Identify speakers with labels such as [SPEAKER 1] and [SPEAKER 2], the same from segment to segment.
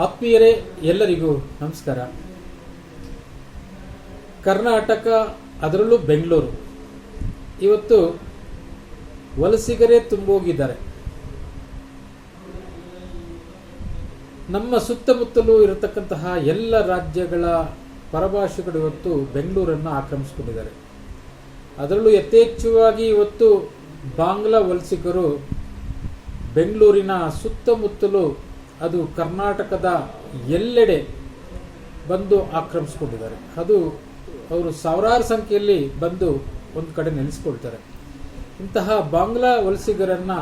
[SPEAKER 1] ಆತ್ಮೀಯರೇ, ಎಲ್ಲರಿಗೂ ನಮಸ್ಕಾರ. ಕರ್ನಾಟಕ, ಅದರಲ್ಲೂ ಬೆಂಗಳೂರು ಇವತ್ತು ವಲಸಿಗರೇ ತುಂಬೋಗಿದ್ದಾರೆ. ನಮ್ಮ ಸುತ್ತಮುತ್ತಲೂ ಇರತಕ್ಕಂತಹ ಎಲ್ಲ ರಾಜ್ಯಗಳ ಪರಭಾಷೆಗಳು ಇವತ್ತು ಬೆಂಗಳೂರನ್ನು ಆಕ್ರಮಿಸಿಕೊಂಡಿದ್ದಾರೆ. ಅದರಲ್ಲೂ ಯಥೇಚ್ಛವಾಗಿ ಇವತ್ತು ಬಾಂಗ್ಲಾ ವಲಸಿಗರು ಬೆಂಗಳೂರಿನ ಸುತ್ತಮುತ್ತಲೂ, ಅದು ಕರ್ನಾಟಕದ ಎಲ್ಲೆಡೆ ಬಂದು ಆಕ್ರಮಿಸಿಕೊಂಡಿದ್ದಾರೆ. ಅದು ಅವರು ಸಾವಿರಾರು ಸಂಖ್ಯೆಯಲ್ಲಿ ಬಂದು ಒಂದು ಕಡೆ ನೆಲೆಸ್ಕೊಳ್ತಾರೆ. ಇಂತಹ ಬಾಂಗ್ಲಾ ವಲಸಿಗರನ್ನು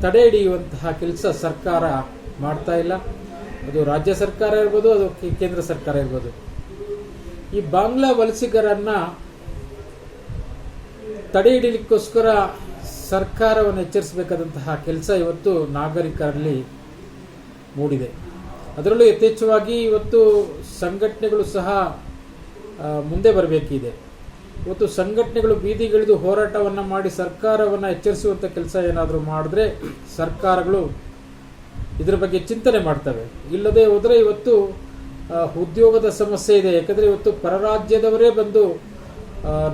[SPEAKER 1] ತಡೆ ಹಿಡಿಯುವಂತಹ ಕೆಲಸ ಸರ್ಕಾರ ಮಾಡ್ತಾ ಇಲ್ಲ. ಅದು ರಾಜ್ಯ ಸರ್ಕಾರ ಇರ್ಬೋದು, ಅದು ಕೇಂದ್ರ ಸರ್ಕಾರ ಇರ್ಬೋದು. ಈ ಬಾಂಗ್ಲಾ ವಲಸಿಗರನ್ನು ತಡೆ ಹಿಡಿಯಲಿಕ್ಕೋಸ್ಕರ ಸರ್ಕಾರವನ್ನು ಎಚ್ಚರಿಸಬೇಕಾದಂತಹ ಕೆಲಸ ಇವತ್ತು ನಾಗರಿಕರಲ್ಲಿ ಮೂಡಿದೆ. ಅದರಲ್ಲೂ ಯಥೇಚ್ಛವಾಗಿ ಇವತ್ತು ಸಂಘಟನೆಗಳು ಸಹ ಮುಂದೆ ಬರಬೇಕಿದೆ. ಇವತ್ತು ಸಂಘಟನೆಗಳು ಬೀದಿಗಿಳಿದು ಹೋರಾಟವನ್ನು ಮಾಡಿ ಸರ್ಕಾರವನ್ನು ಎಚ್ಚರಿಸುವಂಥ ಕೆಲಸ ಏನಾದರೂ ಮಾಡಿದ್ರೆ ಸರ್ಕಾರಗಳು ಇದರ ಬಗ್ಗೆ ಚಿಂತನೆ ಮಾಡ್ತವೆ. ಇಲ್ಲದೆ ಹೋದರೆ ಇವತ್ತು ಉದ್ಯೋಗದ ಸಮಸ್ಯೆ ಇದೆ. ಯಾಕಂದರೆ ಇವತ್ತು ಪರರಾಜ್ಯದವರೇ ಬಂದು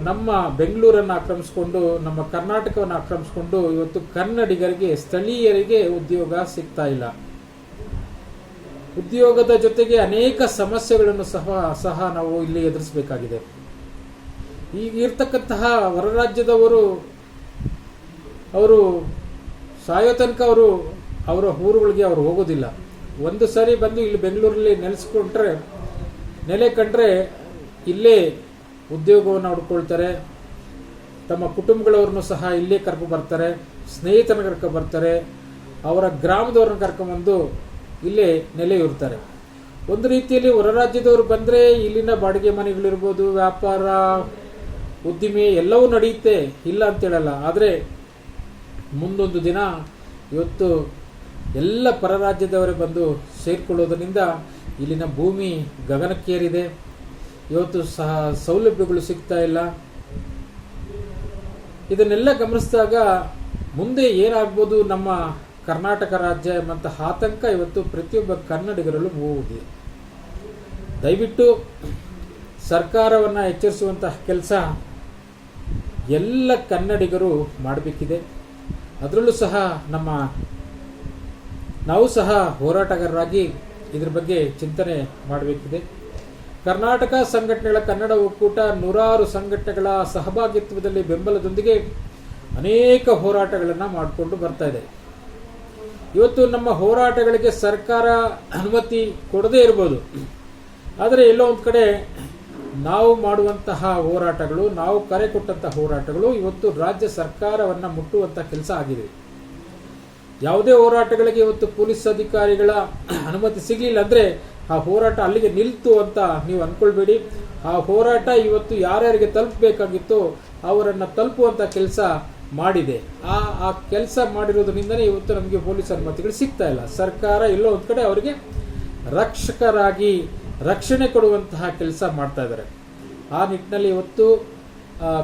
[SPEAKER 1] ನಮ್ಮ ಬೆಂಗಳೂರನ್ನು ಆಕ್ರಮಿಸಿಕೊಂಡು, ನಮ್ಮ ಕರ್ನಾಟಕವನ್ನು ಆಕ್ರಮಿಸಿಕೊಂಡು ಇವತ್ತು ಕನ್ನಡಿಗರಿಗೆ, ಸ್ಥಳೀಯರಿಗೆ ಉದ್ಯೋಗ ಸಿಗ್ತಾ ಇಲ್ಲ. ಉದ್ಯೋಗದ ಜೊತೆಗೆ ಅನೇಕ ಸಮಸ್ಯೆಗಳನ್ನು ಸಹ ನಾವು ಇಲ್ಲಿ ಎದುರಿಸಬೇಕಾಗಿದೆ. ಈಗ ಇರ್ತಕ್ಕಂತಹ ಹೊರರಾಜ್ಯದವರು ಅವರು ಸಾಯೋ ತನಕ ಅವರ ಊರುಗಳಿಗೆ ಅವರು ಹೋಗೋದಿಲ್ಲ. ಒಂದು ಸಾರಿ ಬಂದು ಇಲ್ಲಿ ಬೆಂಗಳೂರಲ್ಲಿ ನೆಲೆ ಕಂಡ್ರೆ ಇಲ್ಲೇ ಉದ್ಯೋಗವನ್ನು ಹುಡ್ಕೊಳ್ತಾರೆ. ತಮ್ಮ ಕುಟುಂಬಗಳವ್ರನ್ನು ಸಹ ಇಲ್ಲೇ ಕರ್ಕೊಂಡ್ಬರ್ತಾರೆ, ಸ್ನೇಹಿತರನ್ನ ಕರ್ಕೊಂಡ್ಬರ್ತಾರೆ, ಅವರ ಗ್ರಾಮದವ್ರನ್ನ ಕರ್ಕೊಂಡ್ಬಂದು ಇಲ್ಲೇ ನೆಲೆ ಇರ್ತಾರೆ. ಒಂದು ರೀತಿಯಲ್ಲಿ ಹೊರ ರಾಜ್ಯದವರು ಬಂದರೆ ಇಲ್ಲಿನ ಬಾಡಿಗೆ ಮನೆಗಳಿರ್ಬೋದು, ವ್ಯಾಪಾರ, ಉದ್ದಿಮೆ ಎಲ್ಲವೂ ನಡೆಯುತ್ತೆ, ಇಲ್ಲ ಅಂತೇಳಲ್ಲ. ಆದರೆ ಮುಂದೊಂದು ದಿನ ಇವತ್ತು ಎಲ್ಲ ಪರರಾಜ್ಯದವರೇ ಬಂದು ಸೇರಿಕೊಳ್ಳೋದ್ರಿಂದ ಇಲ್ಲಿನ ಭೂಮಿ ಗಗನಕ್ಕೇರಿದೆ. ಇವತ್ತು ಸಹ ಸೌಲಭ್ಯಗಳು ಸಿಗ್ತಾ ಇಲ್ಲ. ಇದನ್ನೆಲ್ಲ ಗಮನಿಸಿದಾಗ ಮುಂದೆ ಏನಾಗ್ಬೋದು ನಮ್ಮ ಕರ್ನಾಟಕ ರಾಜ್ಯ ಎಂಬಂತಹ ಆತಂಕ ಇವತ್ತು ಪ್ರತಿಯೊಬ್ಬ ಕನ್ನಡಿಗರಲ್ಲೂ ಮೂಡಿದೆ. ದಯವಿಟ್ಟು ಸರ್ಕಾರವನ್ನು ಎಚ್ಚರಿಸುವಂತಹ ಕೆಲಸ ಎಲ್ಲ ಕನ್ನಡಿಗರು ಮಾಡಬೇಕಿದೆ. ಅದರಲ್ಲೂ ಸಹ ನಾವು ಸಹ ಹೋರಾಟಗಾರರಾಗಿ ಇದ್ರ ಬಗ್ಗೆ ಚಿಂತನೆ ಮಾಡಬೇಕಿದೆ. ಕರ್ನಾಟಕ ಸಂಘಟನೆಗಳ ಕನ್ನಡ ಒಕ್ಕೂಟ ನೂರಾರು ಸಂಘಟನೆಗಳ ಸಹಭಾಗಿತ್ವದಲ್ಲಿ ಬೆಂಬಲದೊಂದಿಗೆ ಅನೇಕ ಹೋರಾಟಗಳನ್ನು ಮಾಡಿಕೊಂಡು ಬರ್ತಾ ಇದೆ. ಇವತ್ತು ನಮ್ಮ ಹೋರಾಟಗಳಿಗೆ ಸರ್ಕಾರ ಅನುಮತಿ ಕೊಡದೇ ಇರ್ಬೋದು, ಆದರೆ ಎಲ್ಲೋ ಒಂದು ಕಡೆ ನಾವು ಮಾಡುವಂತಹ ಹೋರಾಟಗಳು, ನಾವು ಕರೆ ಕೊಟ್ಟಂತಹ ಹೋರಾಟಗಳು ಇವತ್ತು ರಾಜ್ಯ ಸರ್ಕಾರವನ್ನು ಮುಟ್ಟುವಂತಹ ಕೆಲಸ ಆಗಿದೆ. ಯಾವುದೇ ಹೋರಾಟಗಳಿಗೆ ಇವತ್ತು ಪೊಲೀಸ್ ಅಧಿಕಾರಿಗಳ ಅನುಮತಿ ಸಿಗಲಿಲ್ಲ ಅಂದರೆ ಆ ಹೋರಾಟ ಅಲ್ಲಿಗೆ ನಿಲ್ತು ಅಂತ ನೀವು ಅಂದ್ಕೊಳ್ಬೇಡಿ. ಆ ಹೋರಾಟ ಇವತ್ತು ಯಾರ್ಯಾರಿಗೆ ತಲುಪಬೇಕಾಗಿತ್ತೋ ಅವರನ್ನು ತಲುಪುವಂಥ ಕೆಲಸ ಮಾಡಿದೆ. ಆ ಕೆಲಸ ಮಾಡಿರೋದ್ರಿಂದನೇ ಇವತ್ತು ನಮಗೆ ಪೊಲೀಸ್ ಅನುಮತಿಗಳು ಸಿಗ್ತಾ ಇಲ್ಲ. ಸರ್ಕಾರ ಎಲ್ಲೋ ಒಂದು ಕಡೆ ಅವರಿಗೆ ರಕ್ಷಕರಾಗಿ ರಕ್ಷಣೆ ಕೊಡುವಂತಹ ಕೆಲಸ ಮಾಡ್ತಾ ಇದ್ದಾರೆ. ಆ ನಿಟ್ಟಿನಲ್ಲಿ ಇವತ್ತು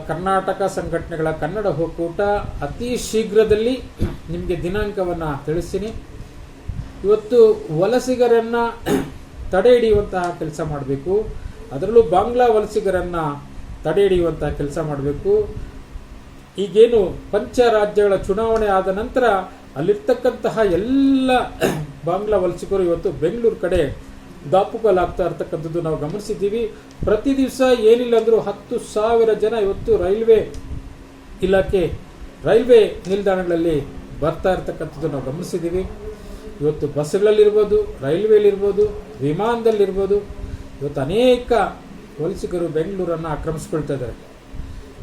[SPEAKER 1] ಕರ್ನಾಟಕ ಸಂಘಟನೆಗಳ ಕನ್ನಡ ಒಕ್ಕೂಟ ಅತಿ ಶೀಘ್ರದಲ್ಲಿ ನಿಮಗೆ ದಿನಾಂಕವನ್ನು ತಿಳಿಸ್ತೀನಿ. ಇವತ್ತು ವಲಸಿಗರನ್ನು ತಡೆ ಹಿಡಿಯುವಂತಹ ಕೆಲಸ ಮಾಡಬೇಕು. ಅದರಲ್ಲೂ ಬಾಂಗ್ಲಾ ವಲಸಿಗರನ್ನು ತಡೆ ಹಿಡಿಯುವಂತಹ ಕೆಲಸ ಮಾಡಬೇಕು. ಈಗೇನು ಪಂಚರಾಜ್ಯಗಳ ಚುನಾವಣೆ ಆದ ನಂತರ ಅಲ್ಲಿರ್ತಕ್ಕಂತಹ ಎಲ್ಲ ಬಾಂಗ್ಲಾ ವಲಸಿಗರು ಇವತ್ತು ಬೆಂಗಳೂರು ಕಡೆ ದಾಪುಗಾಲಾಗ್ತಾ ಇರ್ತಕ್ಕಂಥದ್ದು ನಾವು ಗಮನಿಸಿದ್ದೀವಿ. ಪ್ರತಿ ದಿವಸ ಏನಿಲ್ಲ ಅಂದರೂ 10,000 ಜನ ಇವತ್ತು ರೈಲ್ವೆ ನಿಲ್ದಾಣಗಳಲ್ಲಿ ಬರ್ತಾ ಇರ್ತಕ್ಕಂಥದ್ದು ನಾವು ಗಮನಿಸಿದ್ದೀವಿ. ಇವತ್ತು ಬಸ್ಗಳಲ್ಲಿರ್ಬೋದು, ರೈಲ್ವೆಲಿರ್ಬೋದು, ವಿಮಾನದಲ್ಲಿರ್ಬೋದು, ಇವತ್ತು ಅನೇಕ ವಲಸಿಗರು ಬೆಂಗಳೂರನ್ನು ಆಕ್ರಮಿಸ್ಕೊಳ್ತಾ ಇದ್ದಾರೆ.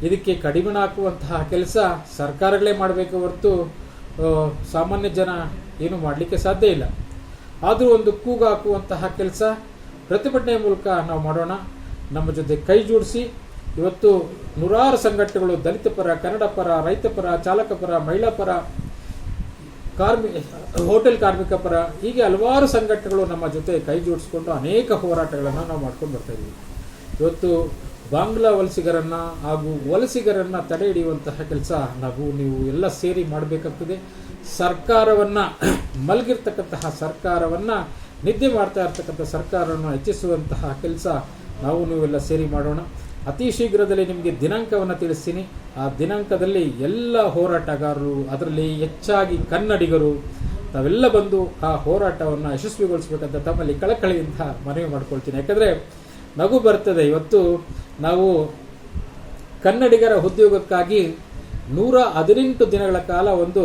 [SPEAKER 1] ಇದಕ್ಕೆ ಕಡಿಮೆ ಹಾಕುವಂತಹ ಕೆಲಸ ಸರ್ಕಾರಗಳೇ ಮಾಡಬೇಕು ಹೊರತು ಸಾಮಾನ್ಯ ಜನ ಏನು ಮಾಡಲಿಕ್ಕೆ ಸಾಧ್ಯ ಇಲ್ಲ. ಆದರೂ ಒಂದು ಕೂಗು ಹಾಕುವಂತಹ ಕೆಲಸ ಪ್ರತಿಭಟನೆ ಮೂಲಕ ನಾವು ಮಾಡೋಣ. ನಮ್ಮ ಜೊತೆ ಕೈ ಜೋಡಿಸಿ ಇವತ್ತು ನೂರಾರು ಸಂಘಟನೆಗಳು, ದಲಿತ ಪರ, ಕನ್ನಡ ಪರ, ರೈತ ಪರ, ಚಾಲಕ ಪರ, ಮಹಿಳಾ ಪರ, ಹೋಟೆಲ್ ಕಾರ್ಮಿಕ ಪರ, ಹೀಗೆ ಹಲವಾರು ಸಂಘಟನೆಗಳು ನಮ್ಮ ಜೊತೆ ಕೈ ಜೋಡಿಸಿಕೊಂಡು ಅನೇಕ ಹೋರಾಟಗಳನ್ನು ನಾವು ಮಾಡ್ಕೊಂಡು ಬರ್ತಾ ಇದ್ದೀವಿ. ಇವತ್ತು ಬಾಂಗ್ಲಾ ವಲಸಿಗರನ್ನ ಹಾಗೂ ವಲಸಿಗರನ್ನ ತಡೆ ಹಿಡಿಯುವಂತಹ ಕೆಲಸ ನೀವು ಎಲ್ಲ ಸೇರಿ ಮಾಡಬೇಕಾಗ್ತದೆ. ಸರ್ಕಾರವನ್ನು ಮಲಗಿರ್ತಕ್ಕಂತಹ ಸರ್ಕಾರವನ್ನು ನಿದ್ದೆ ಮಾಡ್ತಾ ಇರ್ತಕ್ಕಂಥ ಸರ್ಕಾರವನ್ನು ಹೆಚ್ಚಿಸುವಂತಹ ಕೆಲಸ ನಾವು ನೀವೆಲ್ಲ ಸೇರಿ ಮಾಡೋಣ. ಅತಿ ಶೀಘ್ರದಲ್ಲಿ ನಿಮಗೆ ದಿನಾಂಕವನ್ನು ತಿಳಿಸ್ತೀನಿ. ಆ ದಿನಾಂಕದಲ್ಲಿ ಎಲ್ಲ ಹೋರಾಟಗಾರರು, ಅದರಲ್ಲಿ ಹೆಚ್ಚಾಗಿ ಕನ್ನಡಿಗರು ನಾವೆಲ್ಲ ಬಂದು ಆ ಹೋರಾಟವನ್ನು ಯಶಸ್ವಿಗೊಳಿಸಬೇಕಂತ ತಮ್ಮಲ್ಲಿ ಕಳಕಳಿಯಿಂದ ಮನವಿ ಮಾಡ್ಕೊಳ್ತೀನಿ. ಯಾಕಂದರೆ ನಗು ಬರ್ತದೆ. ಇವತ್ತು ನಾವು ಕನ್ನಡಿಗರ ಉದ್ಯೋಗಕ್ಕಾಗಿ 118 ದಿನಗಳ ಕಾಲ ಒಂದು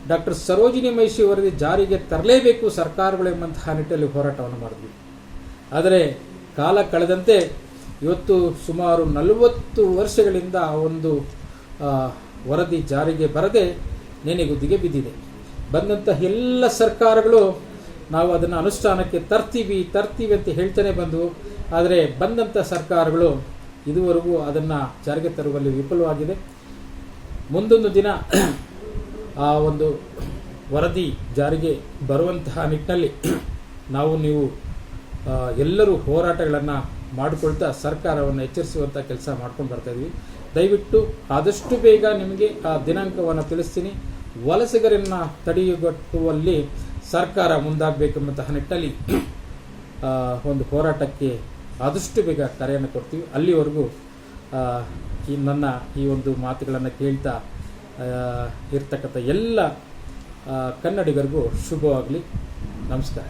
[SPEAKER 1] ಡಾಕ್ಟರ್ ಸರೋಜಿನಿ ಮಹಿಷಿ ವರದಿ ಜಾರಿಗೆ ತರಲೇಬೇಕು ಸರ್ಕಾರಗಳು ಎಂಬಂತಹ ನಿಟ್ಟಲ್ಲಿ ಹೋರಾಟವನ್ನು ಮಾಡಿದ್ವಿ. ಆದರೆ ಕಾಲ ಕಳೆದಂತೆ ಇವತ್ತು ಸುಮಾರು 40 ವರ್ಷಗಳಿಂದ ಒಂದು ವರದಿ ಜಾರಿಗೆ ಬರದೆ ನೆನೆಗುದ್ದಿಗೆ ಬಿದ್ದಿದೆ. ಬಂದಂತಹ ಎಲ್ಲ ಸರ್ಕಾರಗಳು ನಾವು ಅದನ್ನು ಅನುಷ್ಠಾನಕ್ಕೆ ತರ್ತೀವಿ ಅಂತ ಹೇಳ್ತಾನೆ ಬಂದವು. ಆದರೆ ಬಂದಂಥ ಸರ್ಕಾರಗಳು ಇದುವರೆಗೂ ಅದನ್ನು ಜಾರಿಗೆ ತರುವಲ್ಲಿ ವಿಫಲವಾಗಿದೆ. ಮುಂದೊಂದು ದಿನ ಆ ಒಂದು ವರದಿ ಜಾರಿಗೆ ಬರುವಂತಹ ನಿಟ್ಟಿನಲ್ಲಿ ನಾವು ನೀವು ಎಲ್ಲರೂ ಹೋರಾಟಗಳನ್ನು ಮಾಡಿಕೊಳ್ತಾ ಸರ್ಕಾರವನ್ನು ಎಚ್ಚರಿಸುವಂಥ ಕೆಲಸ ಮಾಡ್ಕೊಂಡು ಬರ್ತಾ ಇದ್ವಿ. ದಯವಿಟ್ಟು ಆದಷ್ಟು ಬೇಗ ನಿಮಗೆ ಆ ದಿನಾಂಕವನ್ನು ತಿಳಿಸ್ತೀನಿ. ವಲಸಿಗರನ್ನು ತಡೆಗಟ್ಟುವಲ್ಲಿ ಸರ್ಕಾರ ಮುಂದಾಗಬೇಕೆಂಬಂತಹ ನಿಟ್ಟಲ್ಲಿ ಒಂದು ಹೋರಾಟಕ್ಕೆ ಆದಷ್ಟು ಬೇಗ ಕರೆಯನ್ನು ಕೊಡ್ತೀವಿ. ಅಲ್ಲಿವರೆಗೂ ನನ್ನ ಈ ಒಂದು ಮಾತುಗಳನ್ನು ಕೇಳ್ತಾ ಇರ್ತಕ್ಕಂಥ ಎಲ್ಲ ಕನ್ನಡಿಗರಿಗೂ ಶುಭವಾಗಲಿ. ನಮಸ್ಕಾರ.